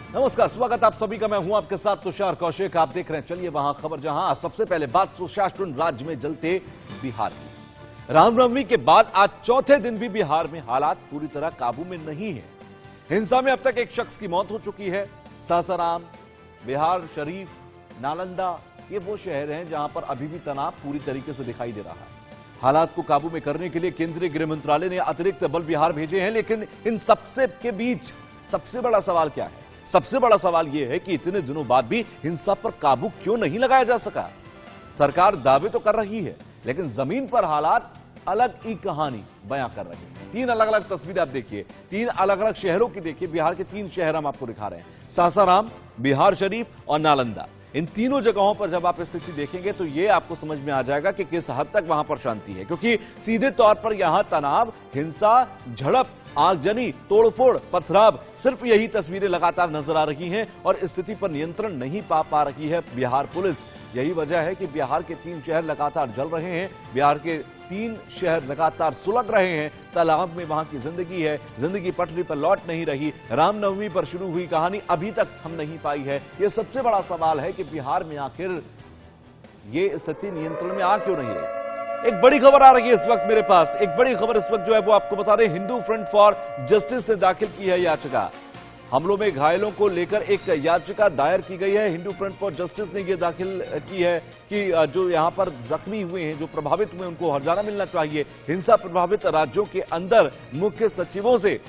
नमस्कार, स्वागत आप सभी का। मैं हूं आपके साथ तुषार कौशिक। आप देख रहे हैं चलिए वहां खबर, जहां सबसे पहले बात सुशासन राज्य में जलते बिहार की। रामनवमी के बाद आज चौथे दिन भी बिहार में हालात पूरी तरह काबू में नहीं है। हिंसा में अब तक एक शख्स की मौत हो चुकी है। सासाराम, बिहार शरीफ, नालंदा, ये वो शहर हैं जहां पर अभी भी तनाव पूरी तरीके से दिखाई दे रहा है। हालात को काबू में करने के लिए केंद्रीय गृह मंत्रालय ने अतिरिक्त बल बिहार भेजे हैं, लेकिन इन सबसे के बीच सबसे बड़ा सवाल क्या है? सबसे बड़ा सवाल यह है कि इतने दिनों बाद भी हिंसा पर काबू क्यों नहीं लगाया जा सका। सरकार दावे तो कर रही है, लेकिन जमीन पर हालात अलग ही कहानी बयां कर रही है। तीन अलग अलग तस्वीरें आप देखिए, तीन अलग अलग शहरों की देखिए। बिहार के तीन शहर हम आपको दिखा रहे हैं, सासाराम, बिहार शरीफ और नालंदा। इन तीनों जगहों पर जब आप स्थिति देखेंगे तो यह आपको समझ में आ जाएगा कि किस हद तक वहां पर शांति है, क्योंकि सीधे तौर पर यहां तनाव, हिंसा, झड़प, आगजनी, तोड़फोड़, पथराव, सिर्फ यही तस्वीरें लगातार नजर आ रही हैं और स्थिति पर नियंत्रण नहीं पा रही है बिहार पुलिस। यही वजह है कि बिहार के तीन शहर लगातार जल रहे हैं, बिहार के तीन शहर लगातार सुलग रहे हैं। तालाब में वहां की जिंदगी है, जिंदगी पटरी पर लौट नहीं रही। रामनवमी पर शुरू हुई कहानी अभी तक हम नहीं पाई है। यह सबसे बड़ा सवाल है कि बिहार में आखिर ये स्थिति नियंत्रण में आ क्यों नहीं रही। एक बड़ी खबर आ रही है इस वक्त मेरे पास, एक बड़ी खबर इस वक्त जो है वो आपको बता रहे। हिंदू फ्रंट फॉर जस्टिस ने दाखिल की है याचिका। हमलों में घायलों को लेकर एक याचिका दायर की गई है। हिंदू फ्रंट फॉर जस्टिस ने यह दाखिल की है कि जो यहां पर जख्मी हुए हैं, जो प्रभावित हुए, उनको हर्जाना मिलना चाहिए। हिंसा प्रभावित राज्यों के अंदर मुख्य सचिवों से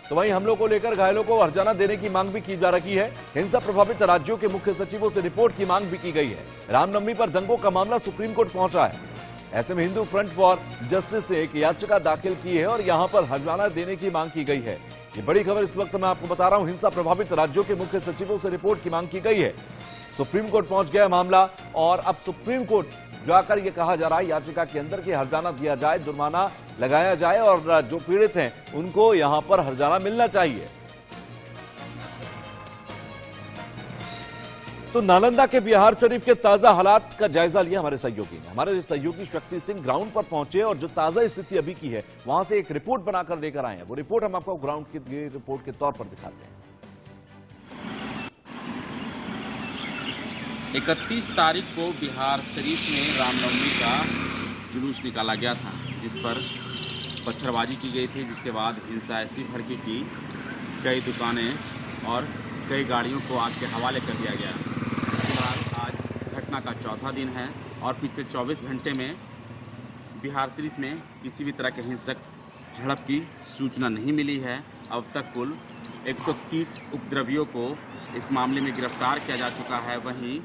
तो वहीं हमलों को लेकर घायलों को हर्जाना देने की मांग भी की जा रही है। हिंसा प्रभावित राज्यों के मुख्य सचिवों से रिपोर्ट की मांग भी की गई है। रामनवमी पर दंगों का मामला सुप्रीम कोर्ट पहुंचा है। ऐसे में हिंदू फ्रंट फॉर जस्टिस ने एक याचिका दाखिल की है और यहां पर हर्जाना देने की मांग की गई है। ये बड़ी खबर इस वक्त मैं आपको बता रहा हूं। हिंसा प्रभावित राज्यों के मुख्य सचिवों से रिपोर्ट की मांग की गई है। सुप्रीम कोर्ट पहुंच गया मामला और अब सुप्रीम कोर्ट जाकर यह कहा जा रहा है याचिका के अंदर कि हर्जाना दिया जाए, जुर्माना लगाया जाए और जो पीड़ित हैं उनको यहां पर हर्जाना मिलना चाहिए। तो नालंदा के बिहार शरीफ के ताजा हालात का जायजा लिया हमारे सहयोगी ने। हमारे सहयोगी शक्ति सिंह ग्राउंड पर पहुंचे और जो ताजा स्थिति अभी की है वहां से एक रिपोर्ट बनाकर लेकर आए हैं। वो रिपोर्ट हम आपको ग्राउंड की रिपोर्ट के तौर पर दिखाते हैं। 31 तारीख को बिहार शरीफ में रामनवमी का जुलूस निकाला गया था, जिस पर पत्थरबाजी की गई थी, जिसके बाद हिंसा ऐसी भड़की कि कई दुकानें और कई गाड़ियों को आग के हवाले कर दिया गया। फिलहाल आज घटना का चौथा दिन है और पिछले 24 घंटे में बिहार शरीफ में किसी भी तरह के हिंसक झड़प की सूचना नहीं मिली है। अब तक कुल 130 उपद्रवियों को इस मामले में गिरफ्तार किया जा चुका है। वहीं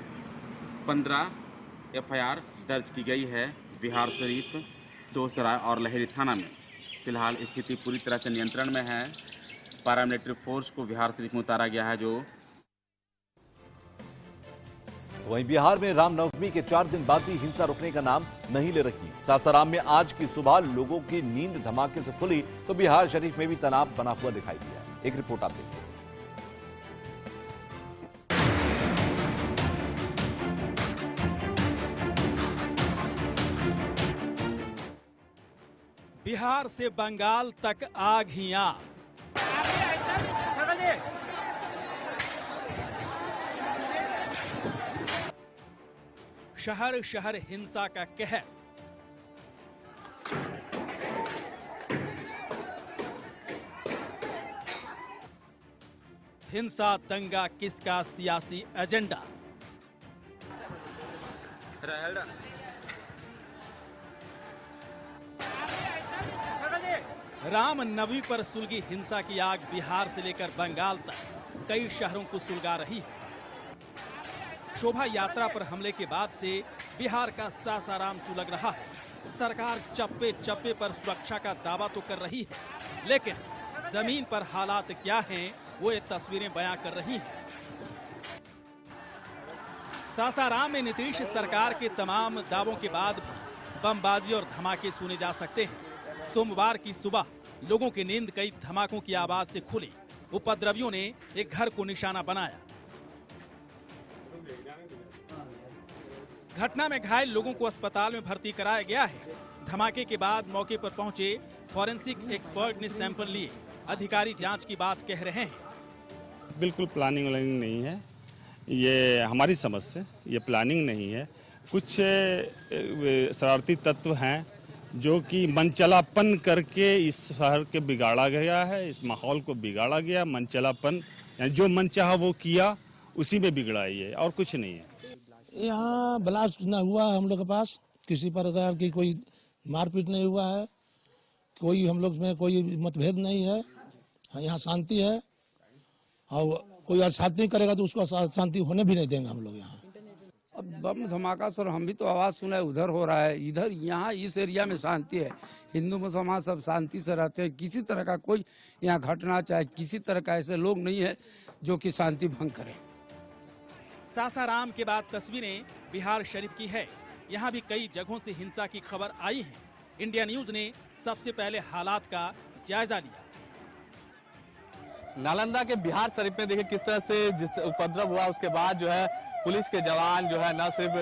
15 FIR दर्ज की गई है बिहार शरीफ, सोसराय और लहेरी थाना में। फिलहाल स्थिति पूरी तरह से नियंत्रण में है। पैरामिलिट्री फोर्स को बिहार शरीफ में उतारा गया है। जो वहीं बिहार में रामनवमी के 4 दिन बाद भी हिंसा रुकने का नाम नहीं ले रही। सासाराम में आज की सुबह लोगों की नींद धमाके से खुली तो बिहार शरीफ में भी तनाव बना हुआ दिखाई दिया। एक रिपोर्ट आप देखिए। बिहार से बंगाल तक आग ही आग। शहर शहर हिंसा का कहर। हिंसा दंगा किसका सियासी एजेंडा। रामनवमी पर सुलगी हिंसा की आग बिहार से लेकर बंगाल तक कई शहरों को सुलगा रही है। शोभा यात्रा पर हमले के बाद से बिहार का सासाराम सुलग रहा है। सरकार चप्पे चप्पे पर सुरक्षा का दावा तो कर रही है, लेकिन जमीन पर हालात क्या हैं वो ये तस्वीरें बयां कर रही हैं। सासाराम में नीतीश सरकार के तमाम दावों के बाद भी बमबाजी और धमाके सुने जा सकते हैं। सोमवार की सुबह लोगों की नींद कई धमाकों की आवाज से खुली। उपद्रवियों ने एक घर को निशाना बनाया। घटना में घायल लोगों को अस्पताल में भर्ती कराया गया है। धमाके के बाद मौके पर पहुंचे फॉरेंसिक एक्सपर्ट ने सैंपल लिए। अधिकारी जांच की बात कह रहे हैं। बिल्कुल प्लानिंग व्लानिंग नहीं है, ये हमारी समझ से ये प्लानिंग नहीं है। कुछ शरारती तत्व हैं जो कि मनचलापन करके इस शहर के बिगाड़ा गया है, इस माहौल को बिगाड़ा गया। मनचलापन यानी जो मन चाहा वो किया, उसी में बिगड़ा ये, और कुछ नहीं है। यहाँ ब्लास्ट न हुआ है हम लोग के पास, किसी प्रकार की कोई मारपीट नहीं हुआ है, कोई हम लोग में कोई मतभेद नहीं है। यहाँ शांति है, और कोई अशांति करेगा तो उसको शांति होने भी नहीं देंगे हम लोग यहाँ। अब बम धमाका सर हम भी तो आवाज सुना है, उधर हो रहा है, इधर यहाँ इस एरिया में शांति है। हिंदू मुसलमान सब शांति से रहते हैं। किसी तरह का कोई यहाँ घटना चाहे किसी तरह का ऐसे लोग नहीं है जो कि शांति भंग करें। सासाराम के बाद तस्वीरें बिहार शरीफ की है। यहाँ भी कई जगहों से हिंसा की खबर आई है। इंडिया न्यूज ने सबसे पहले हालात का जायजा लिया। नालंदा के बिहार शरीफ में देखिए किस तरह से जिस उपद्रव हुआ, उसके बाद जो है पुलिस के जवान जो है न सिर्फ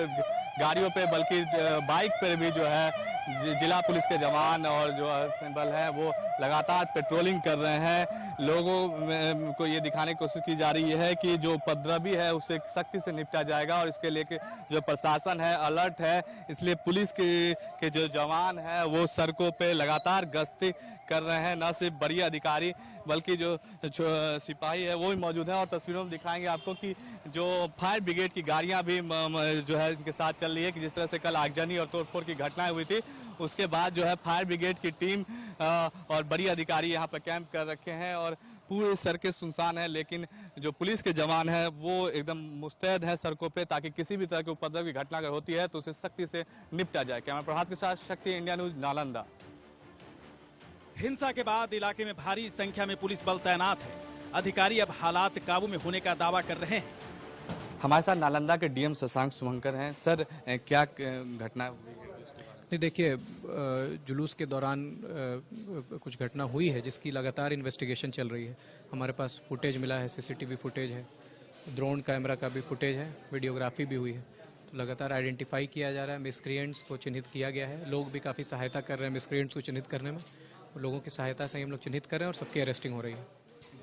गाड़ियों पे बल्कि बाइक पर भी जो है जिला पुलिस के जवान और जो बल है वो लगातार पेट्रोलिंग कर रहे हैं। लोगों को ये दिखाने की कोशिश की जा रही है कि जो उपद्रवी है उससे सख्ती से निपटा जाएगा, और इसके लिए जो प्रशासन है अलर्ट है। इसलिए पुलिस के जो जवान है वो सड़कों पे लगातार गश्ती कर रहे हैं। न सिर्फ बड़ी अधिकारी बल्कि जो सिपाही है वो भी मौजूद है, और तस्वीरों में दिखाएंगे आपको कि जो फायर ब्रिगेड की गाड़ियां भी जो है इनके साथ चल रही है। कि जिस तरह से कल आगजनी और तोड़फोड़ की घटनाएं हुई थी, उसके बाद जो है फायर ब्रिगेड की टीम और बड़ी अधिकारी यहाँ पर कैंप कर रखे हैं, और पूरी सड़कें सुनसान है। लेकिन जो पुलिस के जवान है वो एकदम मुस्तैद है सड़कों पे, ताकि किसी भी तरह के उपद्रव की घटना अगर होती है तो उसे सख्ती से निपटा जाए। कैमरा प्रभात के साथ शक्ति, इंडिया न्यूज, नालंदा। हिंसा के बाद इलाके में भारी संख्या में पुलिस बल तैनात है। अधिकारी अब हालात काबू में होने का दावा कर रहे हैं। हमारे साथ नालंदा के डीएम शशांक शुभंकर हैं। सर, क्या घटना हुई है? नहीं, देखिए, जुलूस के दौरान कुछ घटना हुई है जिसकी लगातार इन्वेस्टिगेशन चल रही है। हमारे पास फुटेज मिला है, सीसीटीवी फुटेज है, ड्रोन कैमरा का भी फुटेज है, वीडियोग्राफी भी हुई है। तो लगातार आइडेंटिफाई किया जा रहा है, मिसक्रिएंट्स को चिन्हित किया गया है। लोग भी काफ़ी सहायता कर रहे हैं मिसक्रिएंट्स को चिन्हित करने में। लोगों की सहायता से हम लोग चिन्हित कर रहे हैं और सबकी अरेस्टिंग हो रही है।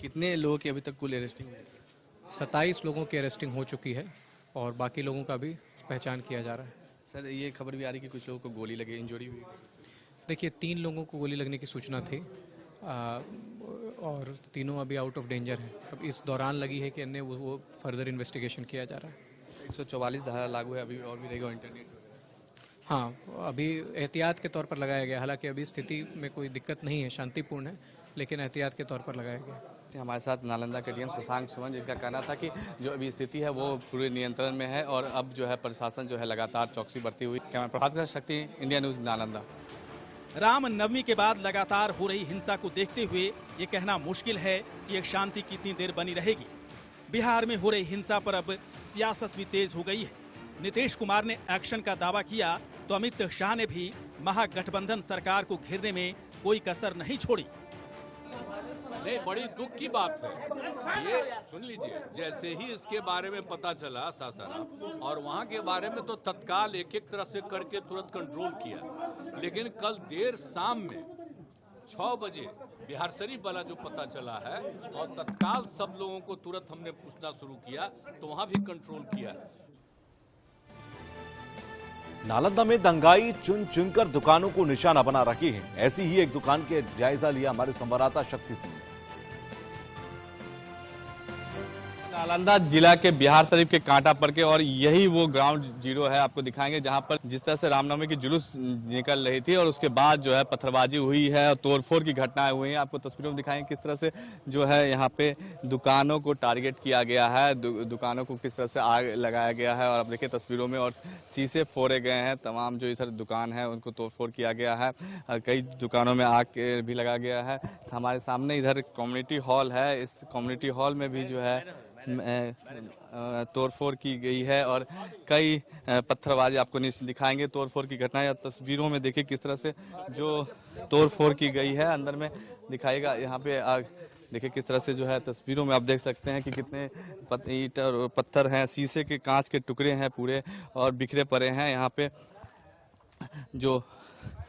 कितने लोगों की अभी तक कुल अरेस्टिंग हुई है? 27 लोगों की अरेस्टिंग हो चुकी है और बाकी लोगों का भी पहचान किया जा रहा है। सर, ये खबर भी आ रही है कि कुछ लोगों को गोली लगी, इंजरी हुई। देखिए, 3 लोगों को गोली लगने की सूचना थी और तीनों अभी आउट ऑफ डेंजर हैं। अब इस दौरान लगी है कि अन्य वो फर्दर इन्वेस्टिगेशन किया जा रहा है। 144 धारा लागू है अभी, और भी रहेगा इंटरनेट। हाँ, अभी एहतियात के तौर पर लगाया गया। हालांकि अभी स्थिति में कोई दिक्कत नहीं है, शांतिपूर्ण है, लेकिन एहतियात के तौर पर लगाया गया। हमारे साथ नालंदा के डीएम शशांक शुभंकर, जिनका कहना था कि जो अभी स्थिति है वो पूरे नियंत्रण में है, और अब जो है प्रशासन जो है लगातार चौकसी बरती हुई। कैमरा प्रभात का शक्ति, इंडिया न्यूज, नालंदा। रामनवमी के बाद लगातार हो रही हिंसा को देखते हुए ये कहना मुश्किल है कि ये शांति कितनी देर बनी रहेगी। बिहार में हो रही हिंसा पर अब सियासत भी तेज हो गई है। नीतीश कुमार ने एक्शन का दावा किया तो अमित शाह ने भी महागठबंधन सरकार को घेरने में कोई कसर नहीं छोड़ी। नहीं, बड़ी दुख की बात है ये। सुन लीजिए, जैसे ही इसके बारे में पता चला सासाराम, और वहाँ के बारे में तो तत्काल एक एक तरह से करके तुरंत कंट्रोल किया। लेकिन कल देर शाम में 6 बजे बिहार शरीफ वाला जो पता चला है, और तत्काल सब लोगों को तुरंत हमने पूछना शुरू किया, तो वहाँ भी कंट्रोल किया है। नालंदा में दंगाई चुन चुनकर दुकानों को निशाना बना रही है। ऐसी ही एक दुकान के जायजा लिया हमारे संवाददाता शक्ति सिंह ने। नालंदा जिला के बिहार शरीफ के कांटा पर के, और यही वो ग्राउंड जीरो है, आपको दिखाएंगे, जहां पर जिस तरह से रामनवमी की जुलूस निकल रही थी और उसके बाद जो है पत्थरबाजी हुई है और तोड़फोड़ की घटनाएं हुई हैं। आपको तस्वीरों में दिखाएंगे किस तरह से जो है यहाँ पे दुकानों को टारगेट किया गया है, दुकानों को किस तरह से आग लगाया गया है। और आप देखिए तस्वीरों में, और शीशे फोड़े गए हैं, तमाम जो इधर दुकान है उनको तोड़फोड़ किया गया है, कई दुकानों में आग भी लगा गया है। हमारे सामने इधर कम्युनिटी हॉल है, इस कम्युनिटी हॉल में भी जो है तोड़फोड़ की गई है, और कई पत्थरबाजी आपको दिखाएंगे तोड़फोड़ की घटनाएं। तस्वीरों में देखिए किस तरह से जो तोड़फोड़ की गई है, अंदर में दिखाएगा। यहाँ पे आग देखिए किस तरह से जो है तस्वीरों में आप देख सकते हैं कि कितने ईंट और पत्थर हैं, शीशे के कांच के टुकड़े हैं पूरे, और बिखरे पड़े हैं। यहाँ पे जो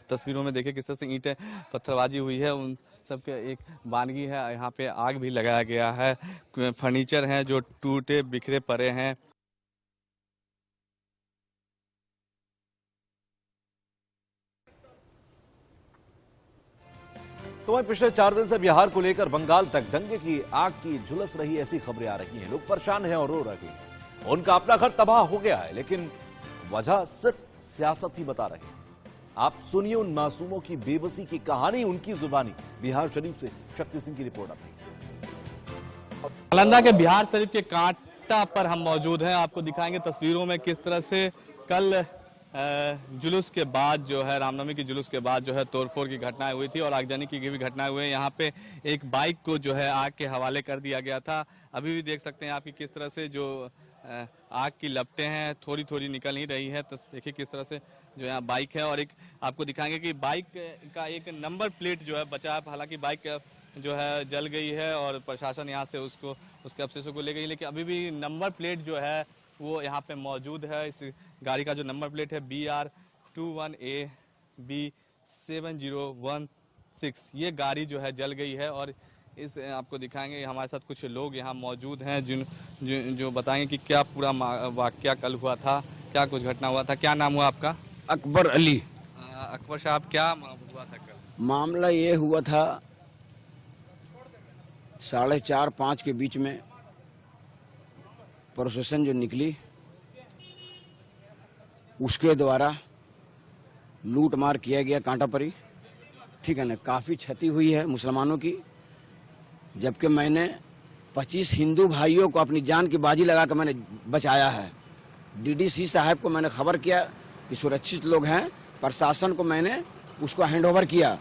तस्वीरों में देखिए किस तरह से ईंटें पत्थरबाजी हुई है, उन सबके एक वानगी है। यहाँ पे आग भी लगाया गया है, फर्नीचर हैं जो टूटे बिखरे पड़े हैं। तो वहीं पिछले 4 दिन से बिहार को लेकर बंगाल तक दंगे की आग की झुलस रही ऐसी खबरें आ रही हैं। लोग परेशान हैं और रो रहे हैं। उनका अपना घर तबाह हो गया है, लेकिन वजह सिर्फ सियासत ही बता रहे हैं। आप सुनिए उन मासूमों की बेबसी की कहानी, उनकी जुबानी। बिहार शरीफ से शक्ति सिंह की रिपोर्ट अपनी। नालंदा के बिहार शरीफ के कांटा पर हम मौजूद हैं। आपको दिखाएंगे तस्वीरों में किस तरह से कल जुलूस के बाद जो है, रामनवमी की जुलूस के बाद जो है तोड़फोड़ की घटनाएं हुई थी और आगजनी की भी घटनाएं हुई। यहाँ पे एक बाइक को जो है आग के हवाले कर दिया गया था। अभी भी देख सकते हैं आप कि किस तरह से जो आग की लपटें हैं थोड़ी थोड़ी निकल ही रही है। तो देखिए किस तरह से जो यहाँ बाइक है, और एक आपको दिखाएंगे कि बाइक का एक नंबर प्लेट जो है बचा है। हालांकि बाइक जो है जल गई है और प्रशासन यहाँ से उसके अवशेषों को ले गई, लेकिन अभी भी नंबर प्लेट जो है वो यहाँ पे मौजूद है। इस गाड़ी का जो नंबर प्लेट है BR21AB7016, ये गाड़ी जो है जल गई है। और इस आपको दिखाएंगे, हमारे साथ कुछ लोग यहाँ मौजूद हैं जो बताएंगे कि क्या पूरा वाकया कल हुआ था, क्या कुछ घटना हुआ था। क्या नाम हुआ आपका? अकबर अली। अकबर साहब, क्या हुआ था कल? मामला ये हुआ था 4:30-5 के बीच में प्रोसेशन जो निकली उसके द्वारा लूट मार किया गया कांटापरी, ठीक है ना। काफी क्षति हुई है मुसलमानों की, जबकि मैंने 25 हिंदू भाइयों को अपनी जान की बाजी लगाकर मैंने बचाया है। डीडीसी साहब को मैंने खबर किया कि सुरक्षित लोग हैं, प्रशासन को मैंने उसको हैंडओवर किया।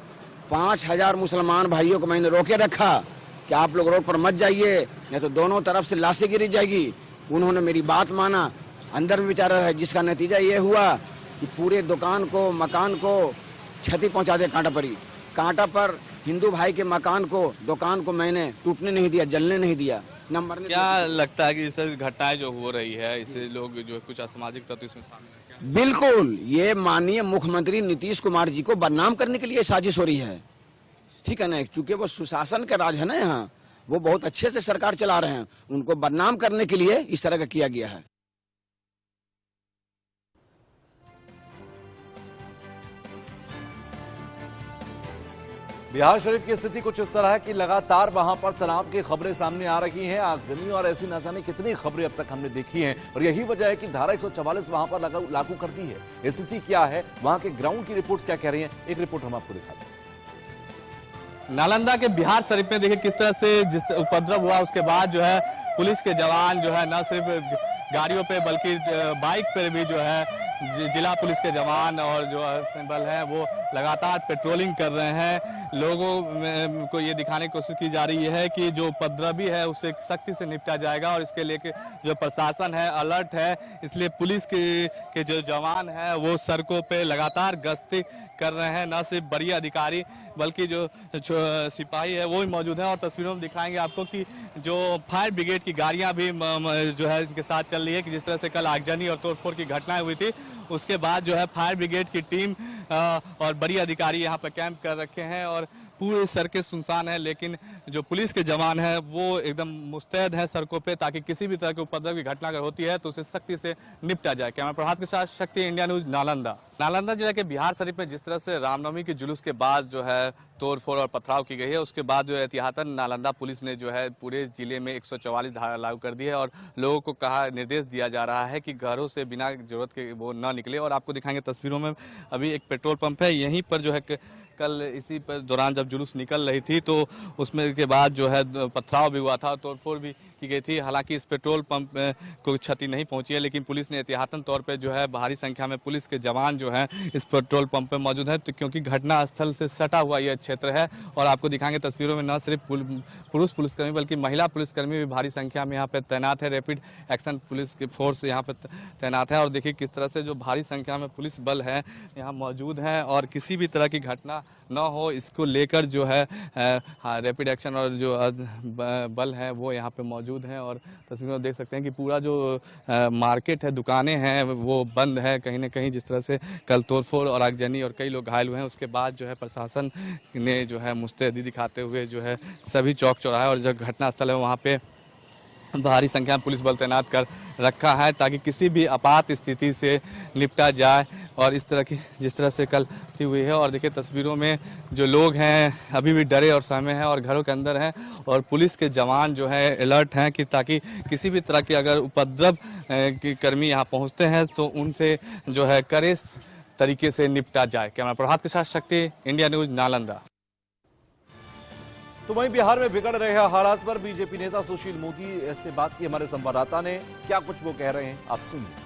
5000 मुसलमान भाइयों को मैंने रोके रखा कि आप लोग रोड पर मत जाइए, नहीं तो दोनों तरफ से लाशें गिरी जाएगी। उन्होंने मेरी बात माना, अंदर में विचारा है, जिसका नतीजा ये हुआ कि पूरे दुकान को, मकान को क्षति पहुंचा दिया कांटापरी। कांटा पर हिंदू भाई के मकान को, दुकान को मैंने टूटने नहीं दिया, जलने नहीं दिया। नंबर क्या लगता है कि इस तरह की घटनाएं जो हो रही है, इससे लोग जो कुछ असामाजिक तत्व इसमें शामिल है? बिल्कुल, ये माननीय मुख्यमंत्री नीतीश कुमार जी को बदनाम करने के लिए साजिश हो रही है, ठीक है ना। चूंकि वो सुशासन का राज है ना, यहाँ वो बहुत अच्छे से सरकार चला रहे हैं, उनको बदनाम करने के लिए इस तरह का किया गया है। बिहार शरीफ की स्थिति कुछ इस तरह है कि लगातार वहां पर तनाव की खबरें सामने आ रही हैं, आगजनी और ऐसी न जाने कितनी खबरें अब तक हमने देखी हैं, और यही वजह है कि धारा 144 वहां पर लागू कर दी है। स्थिति क्या है, वहां के ग्राउंड की रिपोर्ट्स क्या कह रही हैं, एक रिपोर्ट हम आपको दिखाते हैं। नालंदा के बिहार शरीफ में देखिए किस तरह से जिस उपद्रव हुआ उसके बाद जो है पुलिस के जवान जो है न सिर्फ गाड़ियों पे बल्कि बाइक पर भी जो है जिला पुलिस के जवान और जो बल है वो लगातार पेट्रोलिंग कर रहे हैं। लोगों को ये दिखाने की कोशिश की जा रही है कि जो उपद्रवी है उससे सख्ती से निपटा जाएगा, और इसके लेके जो प्रशासन है अलर्ट है। इसलिए पुलिस के जो जवान है वो सड़कों पे लगातार गश्ती कर रहे हैं। न सिर्फ बड़ी अधिकारी बल्कि जो सिपाही है वो भी मौजूद है। और तस्वीरों में दिखाएंगे आपको कि जो फायर ब्रिगेड की गाड़ियां भी जो है इनके साथ चल रही है, कि जिस तरह से कल आगजनी और तोड़फोड़ की घटनाएं हुई थी उसके बाद जो है फायर ब्रिगेड की टीम और बड़ी अधिकारी यहाँ पर कैंप कर रखे हैं और पूरी सड़कें सुनसान है, लेकिन जो पुलिस के जवान है वो एकदम मुस्तैद है सड़कों पे, ताकि किसी भी तरह के उपद्रव की घटना अगर होती है तो उसे सख्ती से निपटा जाए। कैमरा प्रभात के साथ शक्ति, इंडिया न्यूज, नालंदा। नालंदा जिला के बिहार शरीफ में जिस तरह से रामनवमी के जुलूस के बाद जो है तोड़फोड़ और पथराव की गई है, उसके बाद जो एहतियातन नालंदा पुलिस ने जो है पूरे जिले में 144 धारा लागू कर दी है और लोगों को निर्देश दिया जा रहा है कि घरों से बिना जरूरत के वो न निकले। और आपको दिखाएंगे तस्वीरों में, अभी एक पेट्रोल पंप है, यहीं पर जो है कल इसी पर दौरान जब जुलूस निकल रही थी तो उसमें के बाद जो है पथराव भी हुआ था, तोड़फोड़ भी की गई थी। हालांकि इस पेट्रोल पंप को क्षति नहीं पहुंची है, लेकिन पुलिस ने एहतियातन तौर पे जो है भारी संख्या में पुलिस के जवान जो हैं इस पेट्रोल पंप पे मौजूद हैं, तो क्योंकि घटना स्थल से सटा हुआ यह क्षेत्र है। और आपको दिखाएंगे तस्वीरों में न सिर्फ पुरुष पुलिसकर्मी बल्कि महिला पुलिसकर्मी भी भारी संख्या में यहाँ पे तैनात है। रैपिड एक्शन पुलिस की फोर्स यहाँ पे तैनात है और देखिए किस तरह से जो भारी संख्या में पुलिस बल है यहाँ मौजूद है और किसी भी तरह की घटना न हो, इसको लेकर जो है रैपिड एक्शन और जो बल है वो यहाँ पे मौजूद हैं। और तस्वीरों में देख सकते हैं कि पूरा जो मार्केट है, दुकानें हैं, वो बंद है कहीं ना कहीं। जिस तरह से कल तोड़फोड़ और आगजनी और कई लोग घायल हुए हैं, उसके बाद जो है प्रशासन ने जो है मुस्तैदी दिखाते हुए जो है सभी चौक चौराहे और जो घटनास्थल है वहाँ पे भारी संख्या में पुलिस बल तैनात कर रखा है ताकि किसी भी आपात स्थिति से निपटा जाए। और इस तरह की जिस तरह से कल हुई है, और देखिए तस्वीरों में जो लोग हैं अभी भी डरे और सहमे हैं और घरों के अंदर हैं, और पुलिस के जवान जो है अलर्ट हैं कि ताकि किसी भी तरह की अगर उपद्रव की कर्मी यहाँ पहुँचते हैं तो उनसे जो है कड़े तरीके से निपटा जाए। कैमरा प्रभात के साथ शक्ति, इंडिया न्यूज, नालंदा। तो वहीं बिहार में बिगड़ रहे हालात पर बीजेपी नेता सुशील मोदी से बात की हमारे संवाददाता ने। क्या कुछ वो कह रहे हैं, आप सुनिए।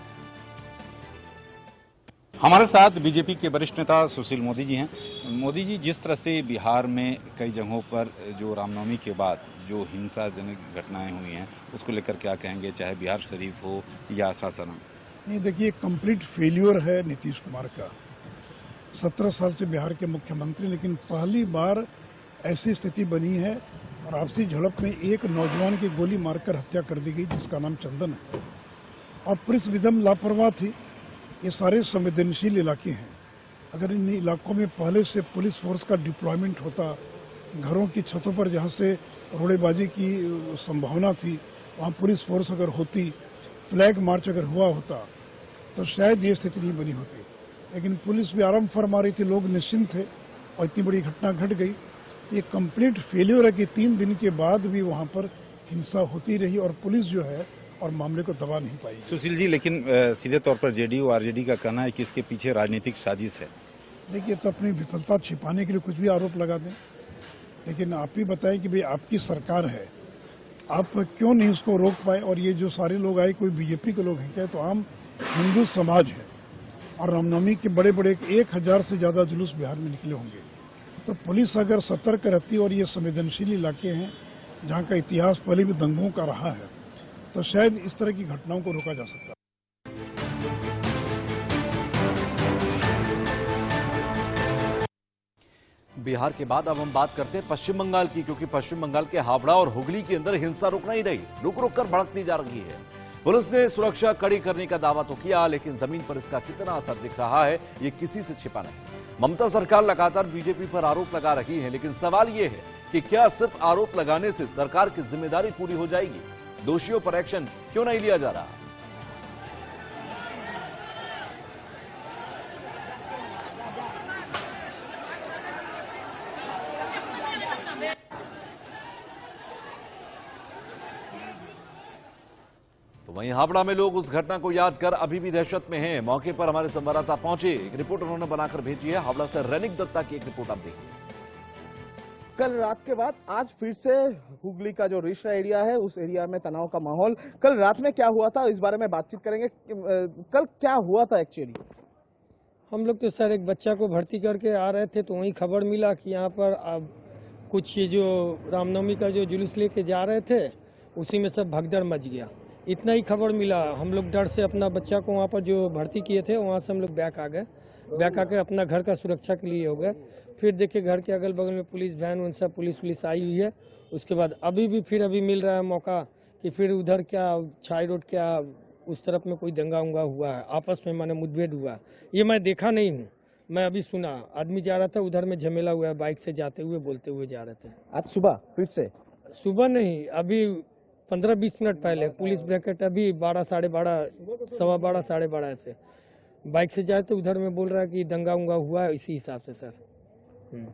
हमारे साथ बीजेपी के वरिष्ठ नेता सुशील मोदी जी हैं। मोदी जी, जिस तरह से बिहार में कई जगहों पर जो रामनवमी के बाद जो हिंसाजनक घटनाएं हुई हैं, उसको लेकर क्या कहेंगे, चाहे बिहार शरीफ हो या सासाराम? नहीं, देखिए, कंप्लीट फेल्योर है नीतीश कुमार का। 17 साल से बिहार के मुख्यमंत्री, लेकिन पहली बार ऐसी स्थिति बनी है और आपसी झड़प में एक नौजवान की गोली मारकर हत्या कर दी गई, जिसका नाम चंदन है। और पुलिस विधम लापरवाह थी। ये सारे संवेदनशील इलाके हैं। अगर इन इलाकों में पहले से पुलिस फोर्स का डिप्लॉयमेंट होता, घरों की छतों पर जहाँ से रोड़ेबाजी की संभावना थी वहाँ पुलिस फोर्स अगर होती, फ्लैग मार्च अगर हुआ होता, तो शायद ये स्थिति नहीं बनी होती। लेकिन पुलिस भी आराम फरमा रही थी, लोग निश्चिंत थे और इतनी बड़ी घटना घट गई। ये कंप्लीट फेल्योर है कि 3 दिन के बाद भी वहाँ पर हिंसा होती रही और पुलिस जो है और मामले को दबा नहीं पाई। सुशील जी, लेकिन सीधे तौर पर जेडीयू आरजेडी का कहना है कि इसके पीछे राजनीतिक साजिश है। देखिए, तो अपनी विफलता छिपाने के लिए कुछ भी आरोप लगा दें, लेकिन आप ही बताएं कि भाई आपकी सरकार है, आप क्यों नहीं उसको रोक पाए? और ये जो सारे लोग आए, कोई बीजेपी के लोग हैं क्या? तो आम हिंदू समाज है। और रामनवमी के बड़े बड़े 1000 से ज़्यादा जुलूस बिहार में निकले होंगे। तो पुलिस अगर सतर्क रहती, और ये संवेदनशील इलाके हैं जहाँ का इतिहास पहले भी दंगों का रहा है, तो शायद इस तरह की घटनाओं को रोका जा सकता है। बिहार के बाद अब हम बात करते हैं पश्चिम बंगाल की, क्योंकि पश्चिम बंगाल के हावड़ा और हुगली के अंदर हिंसा रुक नहीं रही, रुक रुक कर भड़कती जा रही है। पुलिस ने सुरक्षा कड़ी करने का दावा तो किया, लेकिन जमीन पर इसका कितना असर दिख रहा है, ये किसी से छिपा नहीं। ममता सरकार लगातार बीजेपी पर आरोप लगा रही है, लेकिन सवाल ये है कि क्या सिर्फ आरोप लगाने से सरकार की जिम्मेदारी पूरी हो जाएगी? दोषियों पर एक्शन क्यों नहीं लिया जा रहा? तो वहीं हावड़ा में लोग उस घटना को याद कर अभी भी दहशत में हैं। मौके पर हमारे संवाददाता पहुंचे, एक रिपोर्ट उन्होंने बनाकर भेजी है। हावड़ा से रनिक दत्ता की एक रिपोर्ट आप देखिए। कल रात के बाद आज फिर से हुगली का जो रिश्ता एरिया है, उस एरिया में तनाव का माहौल। कल रात में क्या हुआ था, इस बारे में बातचीत करेंगे। कल क्या हुआ था एक्चुअली? हम लोग तो सर एक बच्चा को भर्ती करके आ रहे थे, तो वहीं खबर मिला कि यहाँ पर अब कुछ जो रामनवमी का जो जुलूस लेके जा रहे थे, उसी में सब भगदड़ मच गया। इतना ही खबर मिला। हम लोग डर से अपना बच्चा को वहाँ पर जो भर्ती किए थे, वहाँ से हम लोग बैक आ गए। बैक आके अपना घर का सुरक्षा के लिए हो गए। फिर देखिए घर के अगल बगल में पुलिस वैन उन सब पुलिस आई हुई है। उसके बाद अभी मिल रहा है मौका कि फिर उधर क्या छाई रोड क्या उस तरफ में कोई दंगा उंगा हुआ है, आपस में माने मुठभेड़ हुआ। ये मैं देखा नहीं हूँ, मैं अभी सुना आदमी जा रहा था, उधर में झमेला हुआ है, बाइक से जाते हुए बोलते हुए जा रहे थे। आज सुबह फिर से? सुबह नहीं, अभी 15-20 मिनट पहले पुलिस ब्रैकेट अभी 12, साढ़े 12, 12:15, 12:30 ऐसे बाइक से जाए तो उधर में बोल रहा है कि दंगा उंगा हुआ है, इसी हिसाब से सर।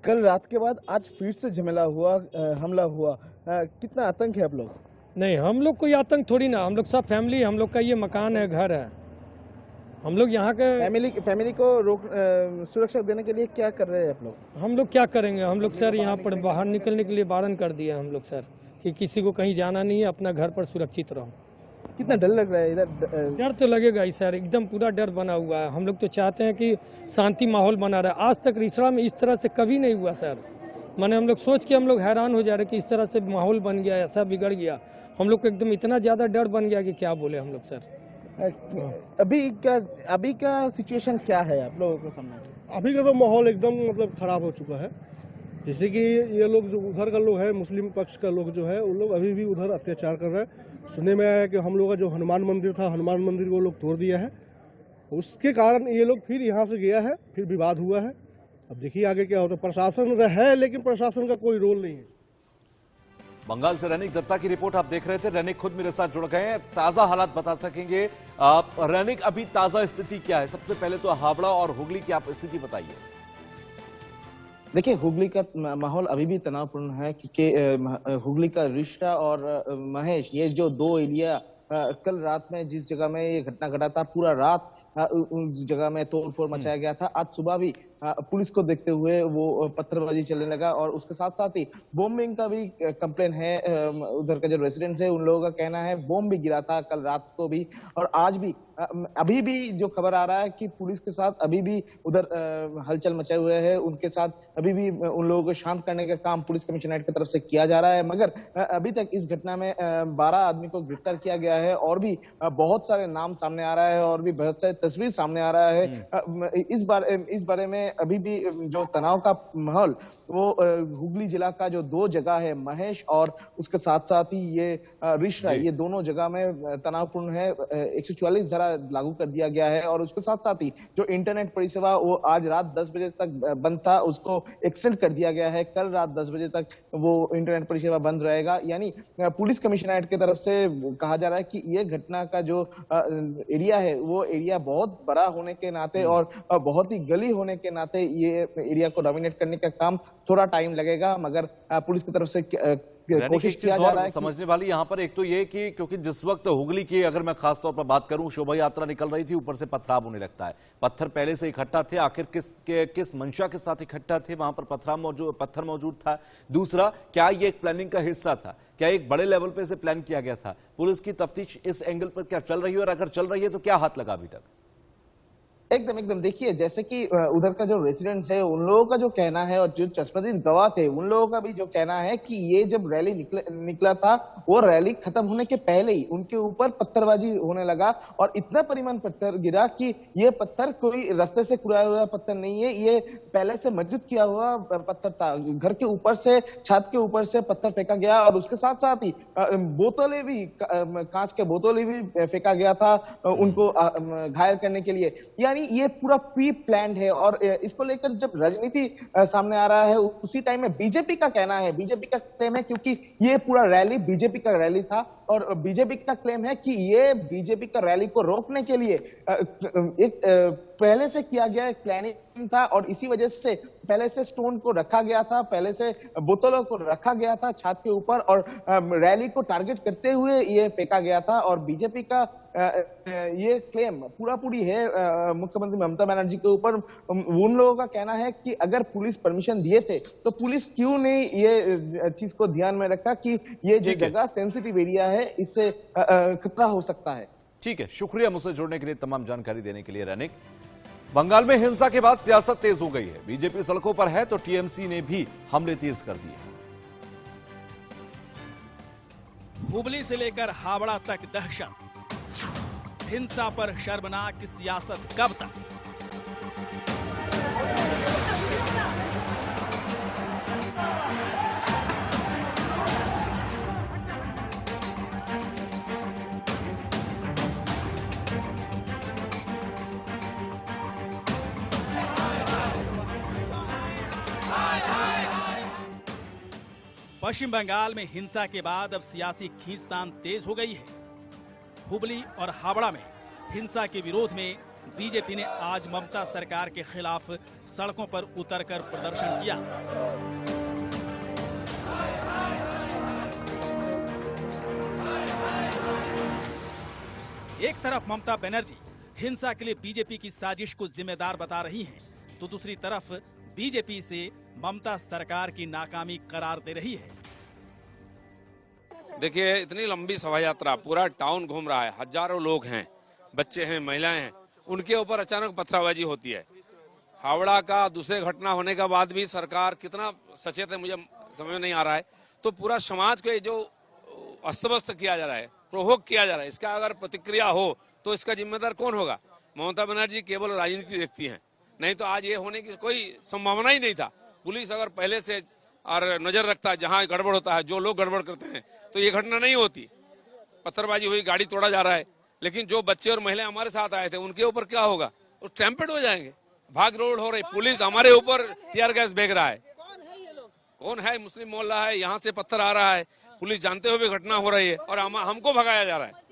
कल रात के बाद आज फिर से झमेला हुआ, हमला हुआ, कितना आतंक है आप लोग? नहीं, हम लोग कोई आतंक थोड़ी ना, हम लोग सब फैमिली, हम लोग का ये मकान है, घर है, हम लोग यहाँ के फैमिली को सुरक्षा देने के लिए क्या कर रहे हैं आप लोग? हम लोग क्या करेंगे, हम लोग सर यहाँ पर बाहर निकलने के लिए बारण कर दिया हम लोग सर, कि किसी को कहीं जाना नहीं है, अपना घर पर सुरक्षित रहो। कितना डर लग रहा है इधर? डर तो लगेगा ही सर, एकदम पूरा डर बना हुआ है। हम लोग तो चाहते हैं कि शांति माहौल बना रहे। आज तक रिसड़ा में इस तरह से कभी नहीं हुआ सर। माने हम लोग सोच के हम लोग हैरान हो जा रहे कि इस तरह से माहौल बन गया, ऐसा बिगड़ गया। हम लोग को एकदम इतना ज़्यादा डर बन गया कि क्या बोले हम लोग सर। अभी का सिचुएशन क्या है आप लोगों के सामने? अभी का तो माहौल एकदम मतलब खराब हो चुका है। जैसे कि ये लोग जो उधर का लोग है, मुस्लिम पक्ष का लोग जो है, उन लोग अभी भी उधर अत्याचार कर रहे हैं। सुनने में आया है कि हम लोग का जो हनुमान मंदिर था, हनुमान मंदिर को लोग तोड़ दिया है। उसके कारण ये लोग फिर यहाँ से गया है, फिर विवाद हुआ है। अब देखिए आगे क्या होता है। प्रशासन है लेकिन प्रशासन का कोई रोल नहीं है। बंगाल से रैनिक दत्ता की रिपोर्ट आप देख रहे थे। रैनिक खुद मेरे साथ जुड़ गए हैं, ताजा हालात बता सकेंगे आप। रैनिक, अभी ताजा स्थिति क्या है? सबसे पहले तो हावड़ा और हुगली की आप स्थिति बताइए। देखिए, हुगली का माहौल अभी भी तनावपूर्ण है क्योंकि हुगली का ऋषा और महेश, ये जो दो एरिया कल रात में जिस जगह में ये घटना घटा था, पूरा रात उस जगह में तोड़फोड़ मचाया गया था। आज सुबह भी पुलिस को देखते हुए वो पत्थरबाजी चलने लगा और उसके साथ साथ ही बॉम्बिंग का भी कंप्लेन है। उधर का जो रेसिडेंट्स है उन लोगों का कहना है बॉम्ब भी गिरा था कल रात को भी और आज भी। अभी भी जो खबर आ रहा है कि पुलिस के साथ अभी भी उधर हलचल मचाए हुए है। उनके साथ अभी भी उन लोगों को शांत करने का काम पुलिस कमिश्नरेट की तरफ से किया जा रहा है। मगर अभी तक इस घटना में 12 आदमी को गिरफ्तार किया गया है और भी बहुत सारे नाम सामने आ रहा है और भी बहुत सारे तस्वीर सामने आ रहा है। इस बारे में अभी भी जो तनाव का माहौल वो हुगली जिला का जो दो जगह है, महेश और उसके साथ साथ ही ये ऋषा, ये दोनों जगह में तनावपूर्ण है। 144 धारा लागू कर दिया गया है और उसके साथ साथ ही जो इंटरनेट परिसेवा वो आज रात 10 बजे तक बंद था, उसको एक्सटेंड कर दिया गया है। कल रात 10 बजे तक वो इंटरनेट परिसेवा बंद रहेगा। यानी पुलिस कमिश्नरेट की तरफ से कहा जा रहा है कि ये घटना का जो एरिया है वो एरिया बहुत बड़ा होने के नाते और बहुत ही गली होने के नाते ये एरिया को डोमिनेट करने का काम थोड़ा टाइम लगेगा। मगर पुलिस की तरफ से कोशिश किया जा रहा है। समझने वाली यहाँ पर एक तो ये कि क्योंकि जिस वक्त हुगली की अगर मैं खास तौर पर बात करूं, शोभा यात्रा निकल रही थी, ऊपर से पथराव होने लगता है। पत्थर पहले से इकट्ठा थे, आखिर किस मंशा के साथ इकट्ठा थे? वहां पर पत्थर मौजूद था। दूसरा, क्या ये एक प्लानिंग का हिस्सा था? क्या एक बड़े लेवल पे इसे प्लान किया गया था? पुलिस की तफ्तीश इस एंगल पर क्या चल रही है और अगर चल रही है तो क्या हाथ लगा अभी तक? एकदम देखिए, जैसे कि उधर का जो रेसिडेंट्स है उन लोगों का जो कहना है और जो चश्मदीद गवाह थे उन लोगों का भी जो कहना है कि ये जब रैली निकला था वो रैली खत्म होने के पहले ही उनके ऊपर पत्थरबाजी होने लगा और इतना परिमाण पत्थर गिरा कि ये पत्थर कोई रास्ते से कुड़ाया हुआ पत्थर नहीं है, ये पहले से मजबूत किया हुआ पत्थर था। घर के ऊपर से, छत के ऊपर से पत्थर फेंका गया और उसके साथ साथ ही बोतलें भी, कांच के बोतलें भी फेंका गया था उनको घायल करने के लिए। ये पूरा प्री प्लान्ड है और इसको लेकर जब राजनीति सामने आ रहा है उसी टाइम में बीजेपी का कहना है, बीजेपी का क्लेम है, क्योंकि ये पूरा रैली बीजेपी का रैली था और बीजेपी का क्लेम है कि ये बीजेपी का रैली को रोकने के लिए एक पहले से किया गया एक प्लानिंग था और इसी वजह से पहले से स्टोन को रखा गया था, पहले से बोतलों को रखा गया था छत के ऊपर और रैली को टारगेट करते हुए ये फेंका गया था। और बीजेपी का ये क्लेम पूरी है मुख्यमंत्री ममता बनर्जी के ऊपर। उन लोगों का कहना है कि अगर पुलिस परमिशन दिए थे तो पुलिस क्यों नहीं ये चीज को ध्यान में रखा कि ये जो जगह सेंसिटिव एरिया है, इससे खतरा हो सकता है। ठीक है, शुक्रिया मुझसे जुड़ने के लिए, तमाम जानकारी देने के लिए रैनिक। बंगाल में हिंसा के बाद सियासत तेज हो गई है। बीजेपी सड़कों पर है तो टीएमसी ने भी हमले तेज कर दिए। हुगली से लेकर हावड़ा तक दहशत, हिंसा पर शर्मनाक सियासत कब तक? पश्चिम बंगाल में हिंसा के बाद अब सियासी खींचतान तेज हो गई है। हुगली और हावड़ा में हिंसा के विरोध में बीजेपी ने आज ममता सरकार के खिलाफ सड़कों पर उतरकर प्रदर्शन किया। एक तरफ ममता बनर्जी हिंसा के लिए बीजेपी की साजिश को जिम्मेदार बता रही हैं, तो दूसरी तरफ बीजेपी से ममता सरकार की नाकामी करार दे रही है। देखिए, इतनी लंबी शोभा यात्रा, पूरा टाउन घूम रहा है, हजारों लोग हैं, बच्चे हैं, महिलाएं हैं, उनके ऊपर अचानक पथराबाजी होती है। हावड़ा का दूसरे घटना होने के बाद भी सरकार कितना सचेत है मुझे समझ में नहीं आ रहा है। तो पूरा समाज को जो अस्त व्यस्त किया जा रहा है, प्रोवोक किया जा रहा है, इसका अगर प्रतिक्रिया हो तो इसका जिम्मेदार कौन होगा? ममता बनर्जी केवल राजनीति देखती हैं, नहीं तो आज ये होने की कोई संभावना ही नहीं था। पुलिस अगर पहले से और नजर रखता है जहां गड़बड़ होता है, जो लोग गड़बड़ करते हैं, तो ये घटना नहीं होती। पत्थरबाजी हुई, गाड़ी तोड़ा जा रहा है, लेकिन जो बच्चे और महिलाएं हमारे साथ आए थे उनके ऊपर क्या होगा? वो स्टैम्पेड हो जाएंगे, भाग रोड हो रही, पुलिस हमारे ऊपर टीयर गैस फेंक रहा है। कौन है? मुस्लिम मोहल्ला है, यहाँ से पत्थर आ रहा है, पुलिस जानते हुए घटना हो रही है और हमको भगाया जा रहा है।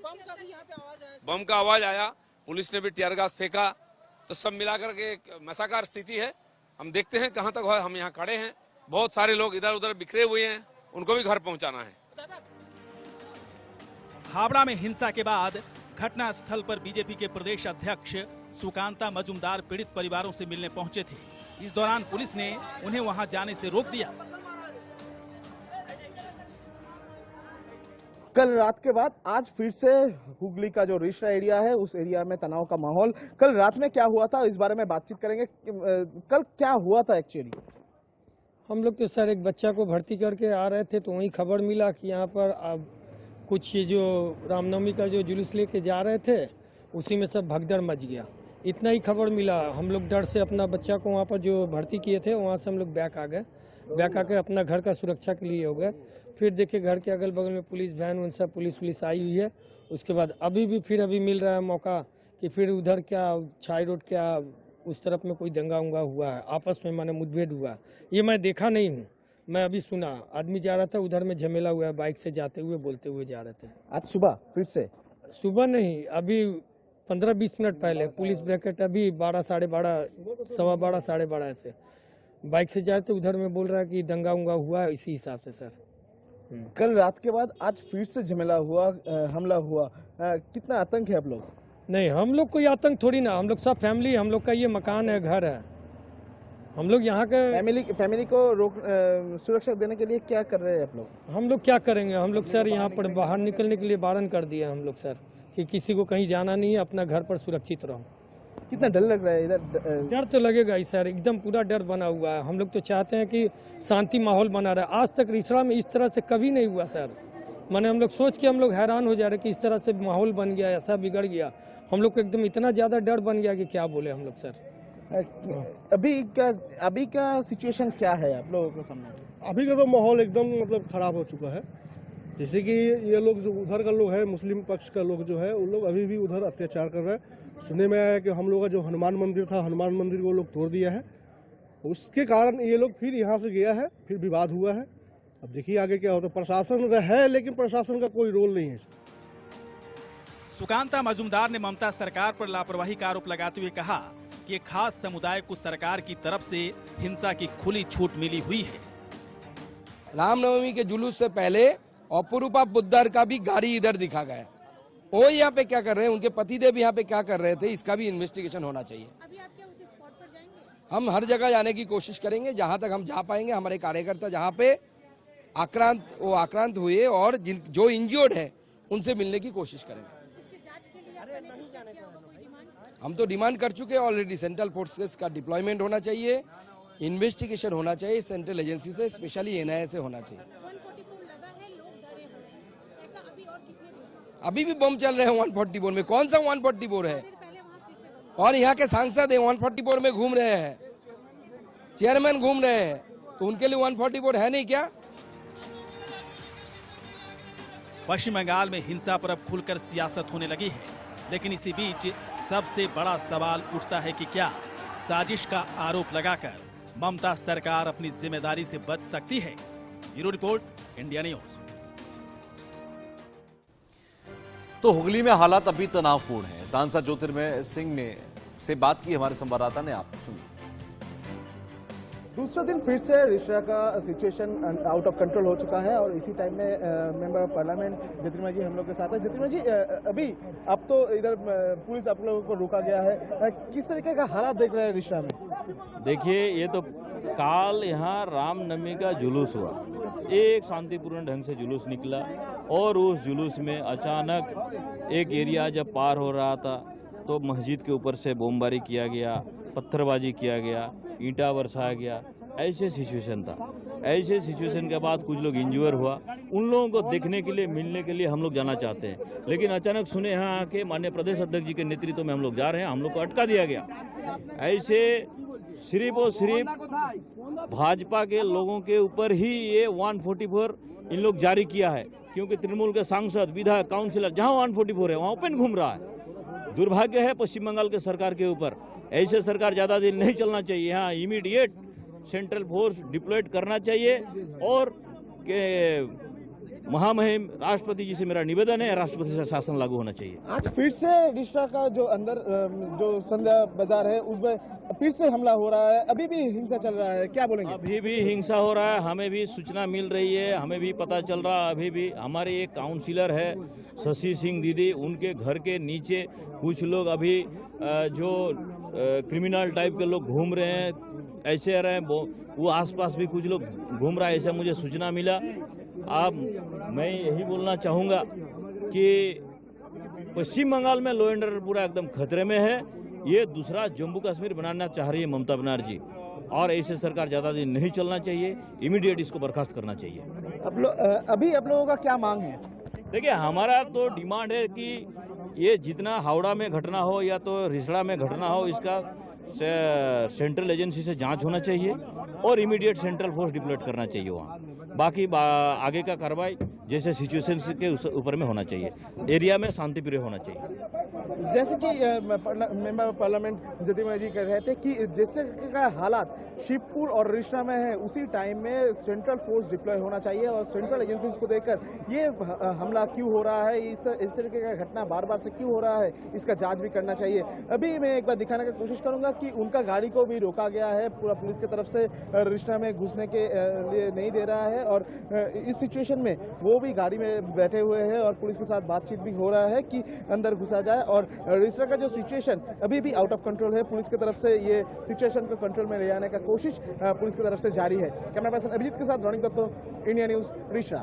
बम का आवाज आया, पुलिस ने भी टीयर गैस फेंका, तो सब मिलाकर के एक मसाकार स्थिति है। हम देखते हैं कहां तक है। हम यहाँ खड़े हैं, बहुत सारे लोग इधर उधर बिखरे हुए हैं, उनको भी घर पहुंचाना है। हावड़ा में हिंसा के बाद घटना स्थल पर बीजेपी के प्रदेश अध्यक्ष सुकांता मजूमदार पीड़ित परिवारों से मिलने पहुंचे थे। इस दौरान पुलिस ने उन्हें वहां जाने से रोक दिया। कल रात के बाद आज फिर से हुगली का जो रिश्ता एरिया है उस एरिया में तनाव का माहौल। कल रात में क्या हुआ था इस बारे में बातचीत करेंगे। कल क्या हुआ था एक्चुअली? हम लोग तो सर एक बच्चा को भर्ती करके आ रहे थे, तो वहीं खबर मिला कि यहाँ पर अब कुछ ये जो रामनवमी का जो जुलूस लेके जा रहे थे उसी में सब भगदड़ मच गया। इतना ही खबर मिला। हम लोग डर से अपना बच्चा को वहाँ पर जो भर्ती किए थे वहाँ से हम लोग बैक आ गए। बैक आके अपना घर का सुरक्षा के लिए हो गए। फिर देखिए घर के अगल बगल में पुलिस वैन उन सब पुलिस आई हुई है। उसके बाद अभी मिल रहा है मौका कि फिर उधर क्या छाई रोड क्या उस तरफ में कोई दंगा उंगा हुआ है, आपस में माने मुठभेड़ हुआ। ये मैं देखा नहीं हूँ, मैं अभी सुना आदमी जा रहा था, उधर में झमेला हुआ है, बाइक से जाते हुए बोलते हुए जा रहे थे। आज सुबह फिर से? सुबह नहीं, अभी 15-20 मिनट पहले पुलिस ब्रैकेट अभी 12, साढ़े 12, 12:15, साढ़े 12 ऐसे बाइक से जाए तो उधर में बोल रहा है कि दंगा उंगा हुआ है। इसी हिसाब से सर कल रात के बाद आज फिर से झमेला हुआ, हमला हुआ। कितना आतंक है आप लोग? नहीं, हम लोग कोई आतंक थोड़ी ना, हम लोग सब फैमिली, हम लोग का ये मकान है, घर है, हम लोग यहाँ के फैमिली को सुरक्षा देने के लिए क्या कर रहे हैं आप लोग? हम लोग क्या करेंगे? हम लोग सर यहाँ पर बाहर निकलने के लिए बारण कर दिया हम लोग सर कि किसी को कहीं जाना नहीं है, अपना घर पर सुरक्षित रहो। कितना डर लग रहा है इधर? डर तो लगेगा ही सर, एकदम पूरा डर बना हुआ है। हम लोग तो चाहते हैं कि शांति माहौल बना रहे। आज तक रिसड़ा में इस तरह से कभी नहीं हुआ सर। माने हम लोग सोच के हम लोग हैरान हो जा रहे कि इस तरह से माहौल बन गया, ऐसा बिगड़ गया। हम लोग को एकदम इतना ज्यादा डर बन गया कि क्या बोले हम लोग सर। अभी का सिचुएशन क्या है आप लोगों के सामने? अभी का तो माहौल एकदम मतलब खराब हो चुका है। जैसे कि ये लोग जो उधर का लोग है, मुस्लिम पक्ष का लोग जो है, उन लोग अभी भी उधर अत्याचार कर रहे हैं। सुनने में आया है कि हम लोग का जो हनुमान मंदिर था, हनुमान मंदिर को लोग तोड़ दिया है। उसके कारण ये लोग फिर यहाँ से गया है, फिर विवाद हुआ है। अब देखिए आगे क्या होता है। प्रशासन है लेकिन प्रशासन का कोई रोल नहीं है। सुकांता मजूमदार ने ममता सरकार पर लापरवाही का आरोप लगाते हुए कहा कि एक खास समुदाय को सरकार की तरफ से हिंसा की खुली छूट मिली हुई है। रामनवमी के जुलूस से पहले अपरूपा बुद्धर का भी गाड़ी इधर दिखा गया। वो यहाँ पे क्या कर रहे हैं, उनके पतिदेव यहाँ पे क्या कर रहे थे, इसका भी इन्वेस्टिगेशन होना चाहिए। अभी आप क्या उस स्पॉट पर जाएंगे? हम हर जगह जाने की कोशिश करेंगे जहाँ तक हम जा पाएंगे। हमारे कार्यकर्ता जहाँ पे आक्रांत हुए और जो इंजर्ड है उनसे मिलने की कोशिश करेंगे। इसके जांच के लिए आपने कुछ किया होगा, कोई डिमांड? हम तो डिमांड कर चुके हैं ऑलरेडी। सेंट्रल फोर्सेस का डिप्लॉयमेंट होना चाहिए, इन्वेस्टिगेशन होना चाहिए, सेंट्रल एजेंसी से, स्पेशली NIA से होना चाहिए। 144 लगा है, लोग डरे हुए हैं। ऐसा अभी और कितने दिन चलेगा? अभी भी बम चल रहे हैं 144 में। कौन सा 144 है? और यहाँ के सांसद है 144 में घूम रहे हैं, चेयरमैन घूम रहे हैं, तो उनके लिए 144 है नहीं क्या? पश्चिम बंगाल में हिंसा पर अब खुलकर सियासत होने लगी है, लेकिन इसी बीच सबसे बड़ा सवाल उठता है कि क्या साजिश का आरोप लगाकर ममता सरकार अपनी जिम्मेदारी से बच सकती है? Bureau report, India news. तो हुगली में हालात अभी तनावपूर्ण हैं। सांसद ज्योतिर्मय सिंह ने से बात की हमारे संवाददाता ने, आप सुनिए। दूसरा दिन फिर से रिश्ता का सिचुएशन आउट ऑफ कंट्रोल हो चुका है और इसी टाइम में मेंबर ऑफ पार्लियामेंट ज्योतिर्मय जी हम लोग के साथ है। ज्योतिर्मय जी, अभी अब तो इधर पुलिस आप लोगों को रोका गया है, किस तरीके का हालात देख रहे हैं रिश्ता में? देखिए, ये तो काल यहाँ रामनवमी का जुलूस हुआ, एक शांतिपूर्ण ढंग से जुलूस निकला और उस जुलूस में अचानक एक एरिया जब पार हो रहा था तो मस्जिद के ऊपर से बमबारी किया गया, पत्थरबाजी किया गया, ईंटा बरसाया गया। ऐसे सिचुएशन था। ऐसे सिचुएशन के बाद कुछ लोग इंज्योर हुआ, उन लोगों को देखने के लिए, मिलने के लिए हम लोग जाना चाहते हैं, लेकिन अचानक सुने यहाँ आके माननीय प्रदेश अध्यक्ष जी के नेतृत्व में हम लोग जा रहे हैं, हम लोग को अटका दिया गया। ऐसे सिर्फ और सिर्फ भाजपा के लोगों के ऊपर ही ये 144 इन लोग जारी किया है, क्योंकि तृणमूल के सांसद, विधायक, काउंसिलर जहां 144 है वहां ओपन घूम रहा है। दुर्भाग्य है पश्चिम बंगाल के सरकार के ऊपर। ऐसे सरकार ज्यादा दिन नहीं चलना चाहिए। यहाँ इमीडिएट सेंट्रल फोर्स डिप्लॉयड करना चाहिए और के महामहिम राष्ट्रपति जी से मेरा निवेदन है, राष्ट्रपति से शासन लागू होना चाहिए। आज फिर से रिश्ता का जो अंदर जो संध्या बाजार है उसमें फिर से हमला हो रहा है, अभी भी हिंसा चल रहा है, क्या बोलेंगे? अभी भी हिंसा हो रहा है, हमें भी सूचना मिल रही है, हमें भी पता चल रहा है। अभी भी हमारे एक काउंसिलर है शशि सिंह दीदी, उनके घर के नीचे कुछ लोग अभी जो क्रिमिनल टाइप के लोग घूम रहे हैं, ऐसे रहे वो आसपास भी कुछ लोग घूम रहा है, ऐसा मुझे सूचना मिला। अब मैं यही बोलना चाहूँगा कि पश्चिम बंगाल में लॉ एंड ऑर्डर पूरा एकदम खतरे में है। ये दूसरा जम्मू कश्मीर बनाना चाह रही है ममता बनर्जी, और ऐसे सरकार ज़्यादा दिन नहीं चलना चाहिए, इमीडिएट इसको बर्खास्त करना चाहिए। अभी आप लोगों का क्या मांग है? देखिए, हमारा तो डिमांड है कि ये जितना हावड़ा में घटना हो या तो रिसड़ा में घटना हो, इसका सेंट्रल एजेंसी से जांच होना चाहिए और इमीडिएट सेंट्रल फोर्स डिप्लॉयड करना चाहिए वहाँ। बाकी आगे का कार्रवाई जैसे सिचुएशन के ऊपर में होना चाहिए, एरिया में शांतिप्रिय होना चाहिए। जैसे कि मेंबर ऑफ पार्लियामेंट ज्योतिर्मय जी कह रहे थे कि जैसे का हालात शिवपुर और रिश्ता में है, उसी टाइम में सेंट्रल फोर्स डिप्लॉय होना चाहिए और सेंट्रल एजेंसीज को देखकर ये हमला क्यों हो रहा है, इस तरीके का घटना बार बार से क्यों हो रहा है, इसका जांच भी करना चाहिए। अभी मैं एक बार दिखाने की कोशिश करूंगा कि उनका गाड़ी को भी रोका गया है, पूरा पुलिस की तरफ से रिश्ता में घुसने के लिए नहीं दे रहा है, और इस सिचुएशन में वो भी गाड़ी में बैठे हुए हैं और पुलिस के साथ बातचीत भी हो रहा है कि अंदर घुसा जाए। और रिश्ता का जो सिचुएशन अभी भी आउट ऑफ कंट्रोल है, पुलिस की तरफ से ये सिचुएशन को कंट्रोल में ले आने का कोशिश पुलिस की तरफ से जारी है। कैमरा पर्सन अभिजीत के साथ रौनिक दत्तो, इंडिया न्यूज, रिश्ता।